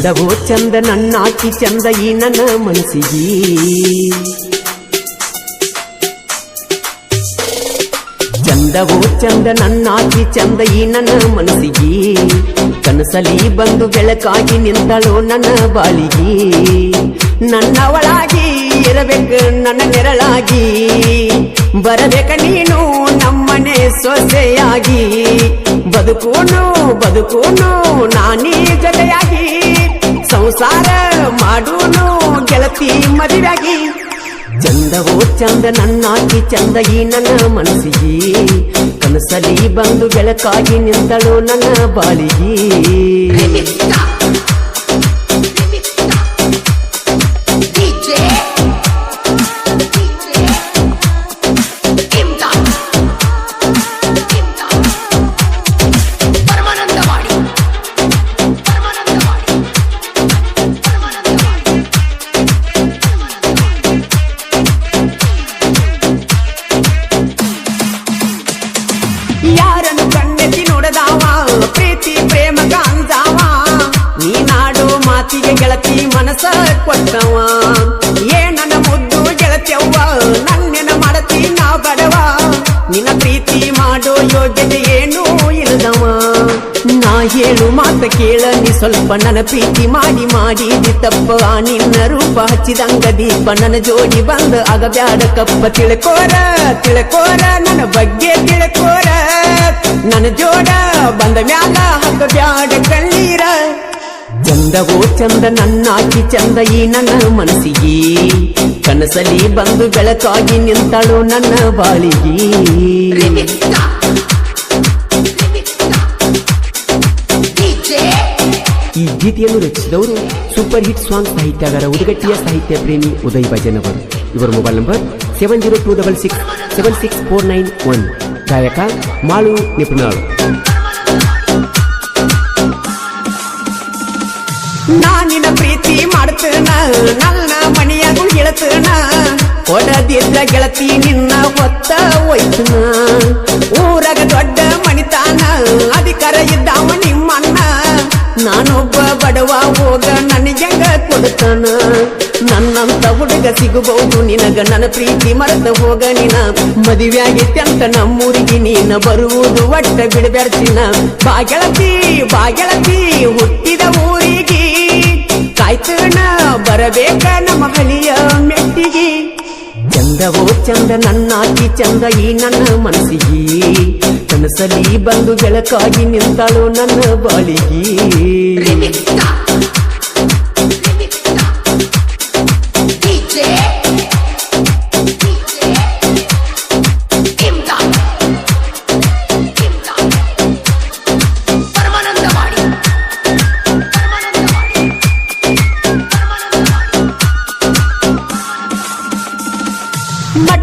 ಚಂದವೋ ಚಂದ ನನ್ನಾಕಿ ಚಂದ ಈ ನನ್ನ ಮನಸ್ಸಿಗೆ ಚಂದವೋ ಚಂದ ನನ್ನಾಕಿ ಚಂದ ಈ ನನ್ನ ಮನಸ್ಸಿಗೆ ಕನಸಲಿ ಬಂದು ಬೆಳಕಾಗಿ ನಿಂತಳೋ ನನ್ನ ಬಾಳಿಗೆ ನನ್ನವಳಾಗಿ ಇರಬೇಕು ನನ್ನ ನೆರಳಾಗಿ ಬರಬೇಕ ನೀನು ನಮ್ಮನೆ ಸೊಸೆಯಾಗಿ ಬದುಕೂನು ನಾನೀ ಜೊತೆಯಾಗಿ ಸಂಸಾರ ಮಾಡೂನು ಗೆಳತಿ ಮದುವೆಯಾಗಿ ಚಂದವೋ ಚಂದ ನನ್ನಾಕಿ ಚಂದ ಈ ನನ್ನ ಮನಸ್ಸಿಗೆ ಕನಸಲಿ ಬಂದು ಬೆಳಕಾಗಿ ನಿಂತಳು ನನ್ನ ಬಾಳಿಗೆ ಯಾರನ್ನು ಕಣ್ಣೆತ್ತಿ ನೋಡದಾವ ಪ್ರೀತಿ ಪ್ರೇಮಗ ಅಂದಾವ ನೀನಾಡೋ ಮಾತಿಗೆ ಗೆಳತಿ ಮನಸ ಕೊಟ್ಟವ ಏನನ್ನ ಮುದ್ದು ಗೆಳತಿಯವ್ವ ನನ್ನೆನ ಮಾಡತಿ ನಾ ಬಡವ ನಿನ್ನ ಪ್ರೀತಿ ಮಾಡೋ ಯೋಗ್ಯತೆ ಏನೂ ಇಲ್ಲದವ ನಾ ಹೇಳು ಮಾತ ಕೇಳ ನೀ ಸ್ವಲ್ಪ ನನ್ನ ಪ್ರೀತಿ ಮಾಡಿದಿ ತಪ್ಪ ನಿನ್ನ ರೂಪ ಹಚ್ಚಿದಂಗ ದೀಪ ನನ್ನ ಜೋಡಿ ಬಂದ ಆಗಬ್ಯಾಡ ಕಪ್ಪ ತಿಳ್ಕೋರ ನನ್ನ ಬಗ್ಗೆ ತಿಳ್ಕೋರ ನನ್ನ ಜೋಡ ಬಂದ ಮ್ಯಾಲ ಹಾಕಬ್ಯಾಡ ಕಣ್ಣೀರ ಚಂದವೋ ಚಂದ ನನ್ನಾಕಿ ಚಂದ ಈ ನನ್ನ ಮನಸ್ಸಿಗೆ ಕನಸಲಿ ಬಂದು ಬೆಳಕಾಗಿ ನಿಂತಳು ನನ್ನ ಬಾಳಿಗೆ ಈ ಗೀತೆಯನ್ನು ರಚಿಸಿದವರು ಸೂಪರ್ ಹಿಟ್ ಸಾಂಗ್ ಸಾಹಿತ್ಯಗಾರ ಉದಗಟ್ಟಿಯ ಸಾಹಿತ್ಯ ಪ್ರೇಮಿ ಉದಯ್ ಭಜನ್ ಅವರು. ಇವರ ಮೊಬೈಲ್ ನಂಬರ್ 7026676491. ಗಾಯಕ ಮಾಳು ನಿಪುಣಾಳು. ನಾನಿನ ಪ್ರೀತಿ ಮಾಡ್ತೇನ ನನ್ನ ಮನೆಯಾಗೂ ಗೆಳತನ ಕೊಡದಿದ್ದ ಗೆಳತಿ ನಿನ್ನ ಹೊತ್ತ ಹೋಯ್ತನ ಊರಾಗ ದೊಡ್ಡ ಮಣಿತಾನ ಅಧಿಕಾರ ಇದ್ದಾವ ನಿಮ್ಮಣ್ಣ ನಾನೊಬ್ಬ ಬಡವ ಹೋಗ ನನಗೆಂಗ ಕೊಡ್ತಾನ ನನ್ನಂತ ಹುಡುಗ ಸಿಗಬಹುದು ನಿನಗ ನನ್ನ ಪ್ರೀತಿ ಮರೆತ ಹೋಗ ನಿನ ಮದುವೆಯಾಗಿತ್ಯಂತ ನಮ್ಮೂರಿಗೆ ನೀನ ಬರುವುದು ಒಟ್ಟ ಬಿಡಬೇಡ್ತಿನ ಬಾಗೆಳತಿ ಹುಟ್ಟಿದ ಊರಿಗೆ ಕಾಯ್ತನ ಬರಬೇಕ ನಮ್ಮ ಹಳಿಯ ಮೆಟ್ಟಿಗೆ ಚಂದವೋ ಚಂದ ನನ್ನಾಕಿ ಚಂದ ಈ ನನ್ನ ಮನಸ್ಸಿಗೆ ಕನಸಲಿ ಬಂದು ಬೆಳಕಾಗಿ ನಿಂತಳು ನನ್ನ ಬಾಳಿಗೆ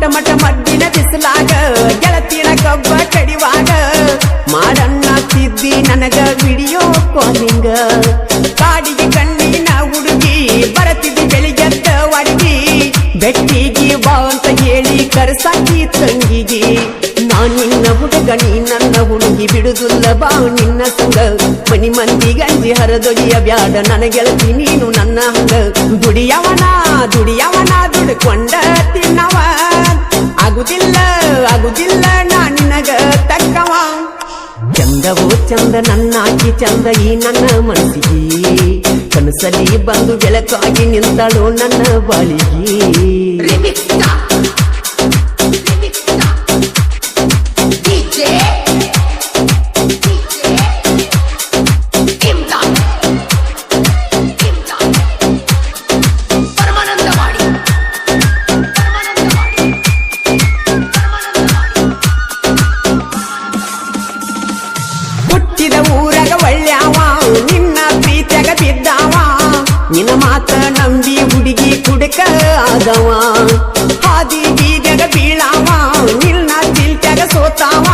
ಮಟ ಮಡ್ಡಿನ ಬಿಸಲಾಗ ಗೆಳತಿನ ಕಬ್ಬ ಕಡಿವಾಗ ಮಾಡನ್ನ ತಿದ್ದಿ ನನಗ ವಿಡಿಯೋ ಕಾಲಿಂಗ ಕಾಡಿಗೆ ಕಣ್ಣಿನ ಹುಡುಗಿ ಬರತಿದ್ದಿ ಬೆಳಿಗ್ಗೆದ್ದ ಅಡಿಗಿ ಬೆಟ್ಟಿಗೆ ಬಾ ಅಂತ ಹೇಳಿ ಕರ್ಸಾಕಿ ತಂಗಿಗೆ ನಿನ್ನ ಹುಡುಗ ನೀ ನನ್ನ ಹುಡುಗಿ ಬಿಡುದಿಲ್ಲ ಬಾ ನಿನ್ನ ಸಂಗ ಮನಿ ಮಂದಿ ಗಂಜಿ ಹರದೊಯ್ಯ ಬ್ಯಾಡ ನನ್ನ ಗೆಳತಿ ನೀನು ನನ್ನ ಹಂಗ ದುಡಿಯವನ ದುಡ್ಕೊಂಡ ತಿನ್ನವ ಆಗುದಿಲ್ಲ ನಾ ನಿನಗ ತಕ್ಕವ ಚಂದವೋ ಚಂದ ನನ್ನಾಕಿ ಚಂದ ಈ ನನ್ನ ಮನಸ್ಸಿಗೆ ಕನಸಲಿ ಬಂದು ಬೆಳಕಾಗಿ ನಿಂತಳು ನನ್ನ ಬಾಳಿಗೆ ನಿನ್ನ ಮಾತ ನಂಬಿ ಹುಡುಗಿ ಕುಡಕ ಆದವ ಹಾದಿ ಬೀಜಗ ಬೀಳಾವ ನಿನ್ನ ತಿಲ್ಟ್ಯಾಗ ಸೋತಾವ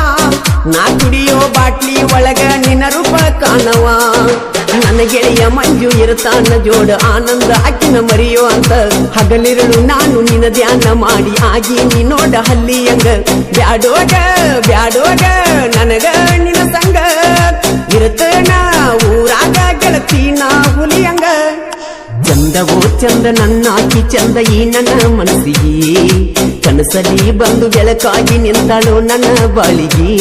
ನಾ ಕುಡಿಯೋ ಬಾಟ್ಲಿ ಒಳಗ ನಿನ್ನ ರೂಪ ಕಾಣವ ನನ್ನ ಗೆಳೆಯ ಮಂಜು ಇರ್ತಾನ ಜೋಡ ಆನಂದ ಅಕ್ಕಿನ ಮರಿಯೋ ಅಂತ ಹಗಲಿರುಳು ನಾನು ನಿನ್ನ ಧ್ಯಾನ ಮಾಡಿ ಆಗಿ ನೀ ನೋಡ ಹಲ್ಲಿಯಂಗ ಬ್ಯಾಡೋಗ ನನಗ ನಿನ್ನ ಸಂಗ ಇರುತ್ತನ ಊರಾಗ ಗೆಳತಿ ನಾ ಹುಲಿಯಂಗ ಚಂದವೋ ಚಂದ ನನ್ನಾಕಿ ಚಂದ ಈ ನನ್ನ ಮನಸ್ಸಿಗೆ ಕನಸಲಿ ಬಂದು ಬೆಳಕಾಗಿ ನಿಂತಳು ನನ್ನ ಬಾಳಿಗೆ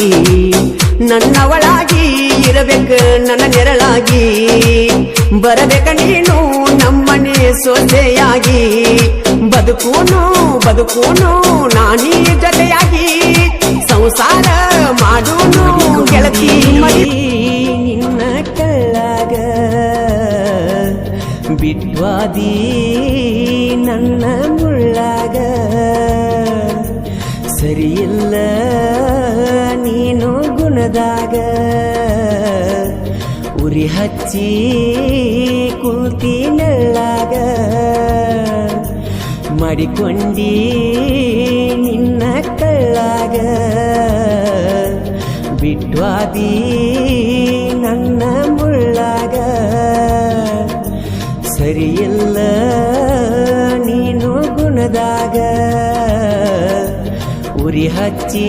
ನನ್ನವಳಾಗಿ ಇರಬೇಕ ನನ್ನ ನೆರಳಾಗಿ ಬರಬೇಕ ನೀನು ನಮ್ಮನೆ ಸೊಸೆಯಾಗಿ ಬದುಕೂನು ನಾನೀ ಜೊತೆಯಾಗಿ ಸಂಸಾರ ಮಾಡೂನು ಗೆಳತಿ ನಿನ್ನ ಕಳ್ಳಾಗ ಬಿಟ್ವಾದಿ ನನ್ನ ಮುಳ್ಳಾಗ ಸರಿಯಿಲ್ಲ ನೀನು ಗುಣದಾಗ ಉರಿ ಹಚ್ಚಿ ಕುಂತಿ ನೆಳ್ಳಾಗ ಮಾಡಿಕೊಂಡಿ ನಿನ್ನ ಕಳ್ಳಾಗ ಬಿಟ್ವಾದಿ ನನ್ನ ಮುಳ್ಳಾಗ ಸರಿಯಿಲ್ಲ ನೀನು ಗುಣದಾಗ ಉರಿ ಹಚ್ಚಿ